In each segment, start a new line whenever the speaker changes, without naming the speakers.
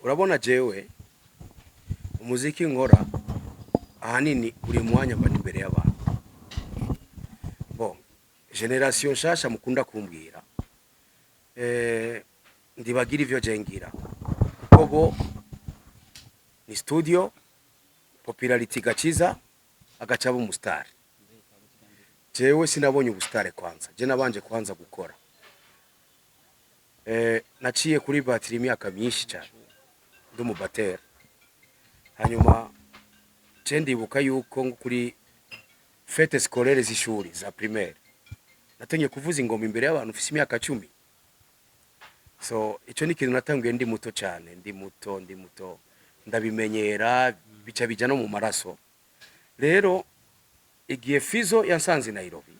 Urabona jewe umuziki nkora ahanini uri mwanya mba imbere y'abantu. Bon, generation nshasha mukunda kumbwira ndibagira ivyo jengira kuko bo ni studio popularity gakiza agacaba umustar. Jewe sinabonye ubustare kwanza, je nabanje kwanza gukora. Naciye kuri batiri imyaka myinshi cyane ndi mu batera, hanyuma je ndibuka yuko kuri fete scolaire z'ishuri za primaire natangiye kuvuza ingoma imbere y'abantu ufise imyaka 10. So ico ni kintu natangiye ndi muto cyane, ndi muto ndabimenyera bica bija no mu maraso. Rero igihe Fizo yansanze Nairobi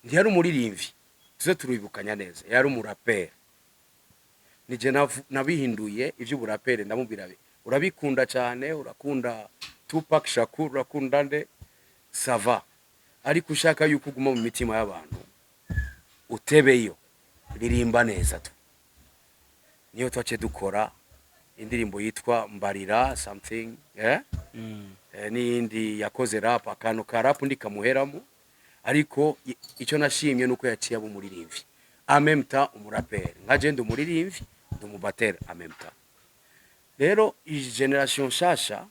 ntiyari umuririmvyi, tuze turibukanya neza, yari umuraperi. Nije nabihinduye ivy'uburaperi ndamubwira urabikunda cyane, urakunda Tupac Shakur, urakunda nde sava, ariko ushaka yuko uguma mu mitima y'abantu utebeyo ririmba neza tu. Niyo twace dukora indirimbo yitwa Mbarira something n'indi yakoze rap, akantu ka rap ndikamuheramo, ariko icyo nashimye nuko yaciye abo muririmvyi amemta umuraperi, nka je ndi umuririmvyi ndi umubateri amemta. Rero iyi generation shasha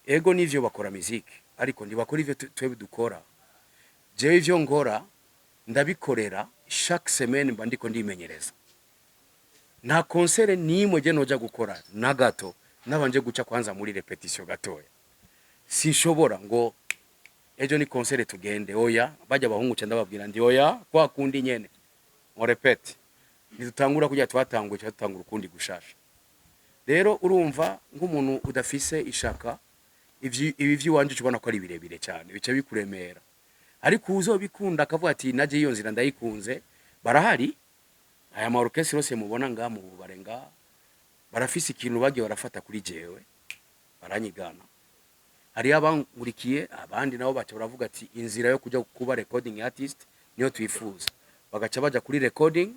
ego nivyo bakora muziki, ariko ndibakora ivyo twebwe dukora. Jewe ivyo ngora ndabikorera chaque semaine mba ndiko ndimenyereza. Nta concert nimwe je noja gukora na gato nabanje guca kwanza muri repetition gatoya. Sinshobora ngo ejo ni concert tugende, oya bajya bahungu cyanda babwira ndi oya kwa kundi nyene ngo repete nidutangura kujya twatanguye cyatangura ukundi gushasha. Rero urumva nk'umuntu udafise ishaka ibi vy'iwanje ubona ko ari birebire cyane bica bikuremera, ariko uzobikunda akavuga ati naje iyo nzira ndayikunze. Barahari aya ma orchestre yose mubona nga mu barenga barafise ikintu bagiye barafata kuri jewe baranyigana. Hari abangurikiye abandi nabo baca baravuga ati inzira yo kujya kuba recording artist niyo twifuza, bagaca baja kuri recording,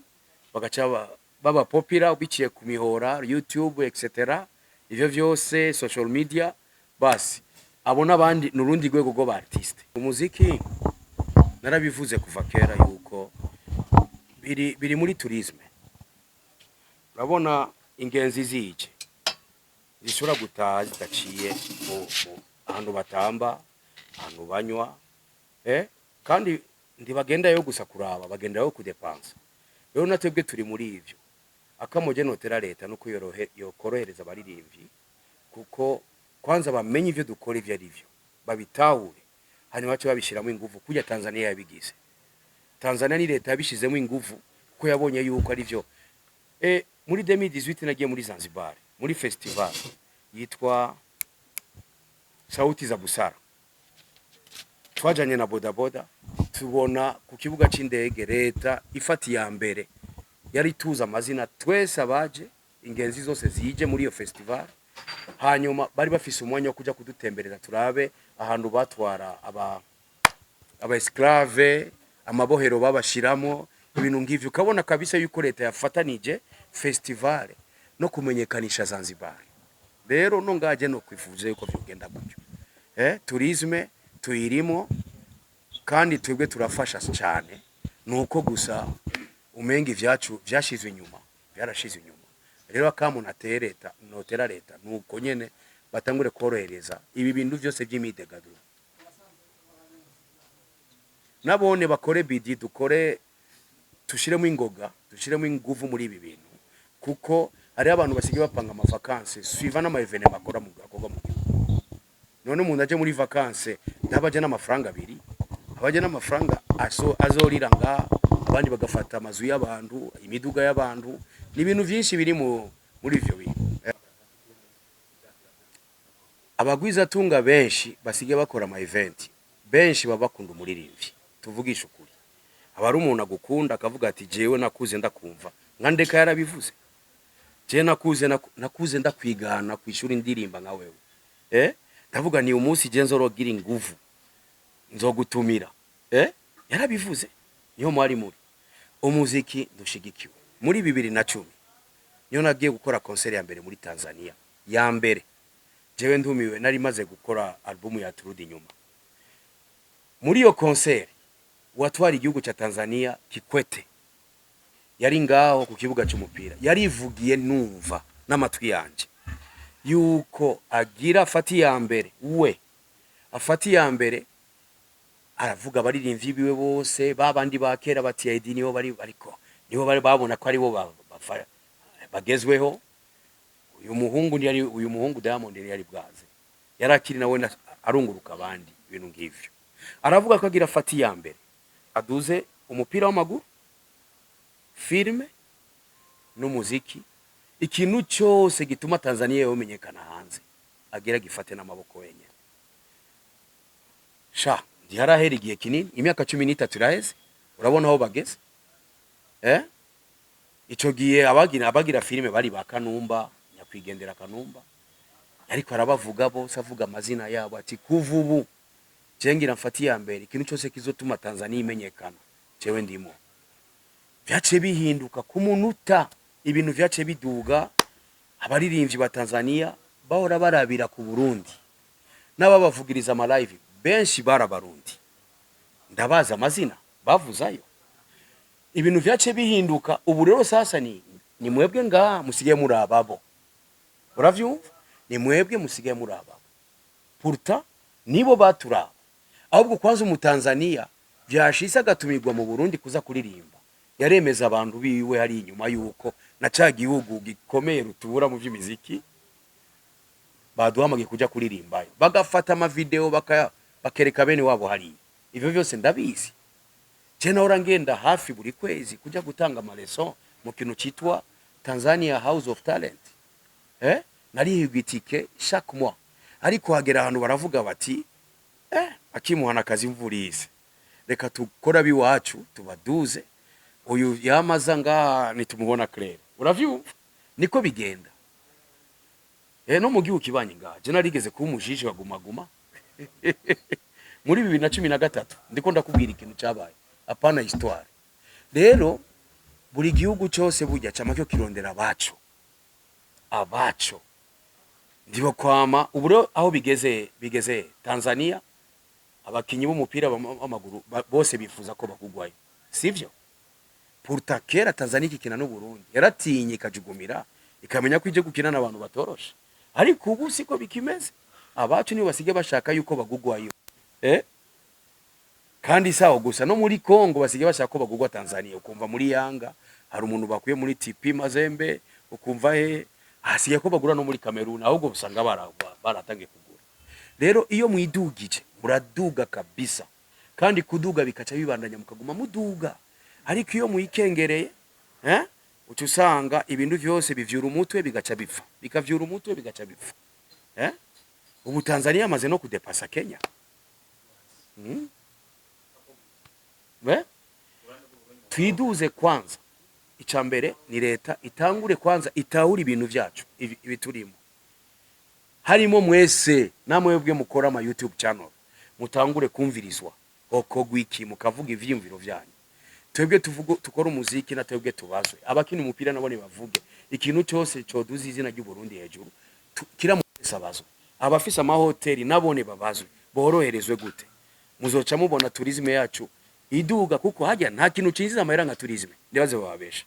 bagaca baba popular biciye ku mihora YouTube etc. Ivyo vyose social media, basi abona abandi nurundi rwego rwo ba artist. Umuziki narabivuze kuva kera yuko biri muri tourisme. Urabona ingenzi zije zishobora gutaha zidaciye ahantu batamba, ahantu banywa, kandi ndibagenda yo gusa kuraba, bagenda yo kudepansa. Rero natwebwe turi muri ivyo. Akamoje notera leta nuko yokorohereza abaririmvyi, kuko kwanza bamenye ivyo dukora ivyo ari vyo, babitahure, hanyuma bace babishiramo ingufu kujya Tanzania yabigize. Tanzania ni leta yabishizemo ingufu kuko yabonye yuko ari vyo. Muri 2018 nagiye muri Zanzibar muri festival yitwa Sauti za Busara. Twajanye na bodaboda tubona ku kibuga c'indege leta ifati ya mbere yari tuza amazina twese abaje ingenzi zose zije muri iyo festival. Hanyuma bari bafise umwanya wo kuja kudutembereza turabe ahantu batwara aba esclave, amabohero babashiramo ibintu ngivyo. Ukabona kabisa yuko leta yafatanije festival no kumenyekanisha Zanzibar. Rero no ngaje no kwifuza yuko vyogenda gutyo. Tourisme tuyirimo kandi twebwe turafasha cyane, nuko gusa umenga ivyacu vyashizwe inyuma, byarashizwe inyuma. Rero akamu notera leta nuko nyene batangure korohereza ibi bintu byose by'imidegaduro. Nabone bakore bidi dukore, tushiremo ingoga, tushiremo ingufu muri ibi bintu, kuko hari abantu basigaye bapanga ama vacances suiva n'ama evenement bakora mu gakoga mu gihugu. None umuntu aje muri vacances ndabaje n'amafaranga abiri, abaje n'amafaranga azorira nga, abandi bagafata amazu y'abantu, imiduga y'abantu, ni ibintu byinshi biri muri ivyo bintu. Abagwiza tunga benshi basigaye bakora ama event, benshi baba bakunda umuririmvyi, tuvugisha ukuri. Abari umuntu agukunda akavuga ati jewe nakuze ndakumva nka Ndeka yarabivuze, je nakuze ndakwigana kwishuri indirimba nka wewe. Ndavuga ni umunsi je nzorogira inguvu nzogutumira. Yarabivuze niyo mwari muri umuziki ndushigikiwe. Muri 2010 niyo nagiye gukora concert ya mbere muri Tanzania ya mbere. Jewe ndumiwe, nari maze gukora album ya Turudi Nyuma. Muri iyo concert watwara igihugu cha Tanzania Kikwete yari ngaho ku kibuga cy'umupira, yarivugiye numva n'amatwi yanje yuko agira afati ya mbere, afati ya mbere aravuga abaririmbyi biwe bose babandi bakera bati ID nibo bari ariko nibo bari babona ko ari bo bagezweho. Uyu muhungu Diamond yari bwaze, yarakiri nawe arunguruka abandi ibintu ngivyo. Aravuga ko agira afati ya mbere, aduze umupira w'amaguru, filme n'umuziki, ikintu cyose gituma Tanzania yomenyekana hanze agira gifate n'amaboko wenyine. Sha ndiharahera igihe kinini, imyaka 13 iraheze, urabona aho bageze. Ico gihe abagira filme bari ba Kanumba, nyakwigendera Kanumba, ariko arabavuga bose, avuga amazina yabo ati kuva ubu cengira mfati ya mbere, ikintu cyose kizotuma Tanzania imenyekana cewe ndimo. Vyace bihinduka ku munota, ibintu vyace biduga, abaririmbyi ba Tanzania bahora barabira ku Burundi n'ababavugiriza ama live benshi barabarundi, ndabaza amazina bavuzayo. Ibintu vyace bihinduka, ubu rero sasa ni mwebwe nga musigaye muri ababo, uravyumva, ni mwebwe musigaye muri ababo. Pourtant nibo baturaba, ahubwo kwanza umutanzania vyashise agatumirwa mu Burundi kuza kuririmba, yaremeza abantu biwe hari inyuma yuko na ca gihugu gikomeye rutubura mu vy'imiziki baduhamage kuja kuririmbayo, bagafata ama video bakereka bene wabo hari. Ivyo vyose ndabizi. Je naora ngenda hafi buri kwezi kuja gutanga amaleson mu kintu citwa Tanzania House of Talent. Narihigwa itike chaque mois, ariko hagera ahantu baravuga bati akimuhana akazi imvurize, reka tukora biwacu tubaduze, uyu yamaza nga nitumubona clair. Uravyumva niko bigenda. No mu gihugu kibanye nga je narigeze kuba umujiji wa Guma muri 2013 ndiko ndakubwira ikintu cyabaye, apana histoire. Rero buri gihugu cyose bujya cama cyo kirondera abaco ndibo kwama. Uburo aho bigeze Tanzania, abakinyi b'umupira w'amaguru bose bifuza ko bakugwayo, sivyo? Pourtant kera Tanzania ikina no Burundi yaratinye ikajugumira, ikamenya ko ije gukina n'abantu batorosha, ariko ubu siko bikimeze. Abacu nibo basige bashaka yuko bagugwayo. Kandi sawo gusa no muri Kongo basige bashaka ko bagugwa Tanzania. Ukumva muri Yanga hari umuntu bakuye muri TP Mazembe, ukumva hasiye ko bagura no muri Cameroon, ahubwo busanga baratangiye kugura. Rero iyo mwidugije muraduga kabisa, kandi kuduga bikaca bibandanya mukaguma muduga. Ariko iyo muyikengereye utusanga ibintu byose bivyura umutwe bigaca bipfa, bikavyura umutwe bigaca bipfa. Ubu Tanzania amaze no kudepasa Kenya. Twiduze kwanza, icambere ni leta itangure kwanza itahura ibintu byacu ibiturimo. Harimo mwese namwebwe mukora ama YouTube channel, mutangure kumvirizwa okogwiki mukavuga ivyimviro byanyu. Twebwe tukora umuziki na twebwe tubazwe, abakina umupira nabone bavuge ikintu cyose coduza izina ry'u Burundi hejuru, kira mwese abazwe. Abafise amahoteli nabone babazwe, boroherezwe gute. Muzoca mubona tourisme yacu iduga, kuko hajya nta kintu cinjiza amahera nka tourisme, ndibaze bababesha.